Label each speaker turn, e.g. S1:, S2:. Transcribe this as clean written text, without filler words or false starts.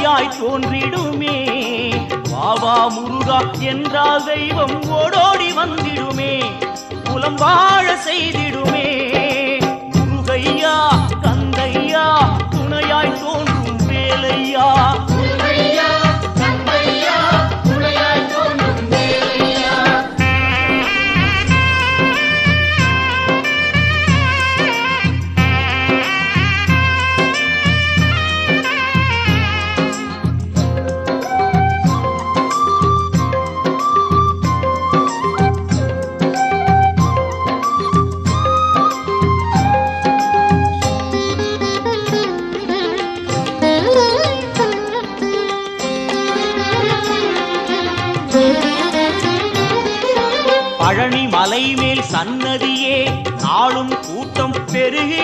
S1: துணையாய் தோன்றிடுமே. பாபா முருகா என்றால் தெய்வம் ஓடோடி வந்திடுமே, குலம் வாழ செய்திடுமே. முருகையா கந்தையா துணையாய் தோன்றும் வேலையா. பழனி மலை மேல் சன்னதியே நாளும் கூட்டம் பெருகி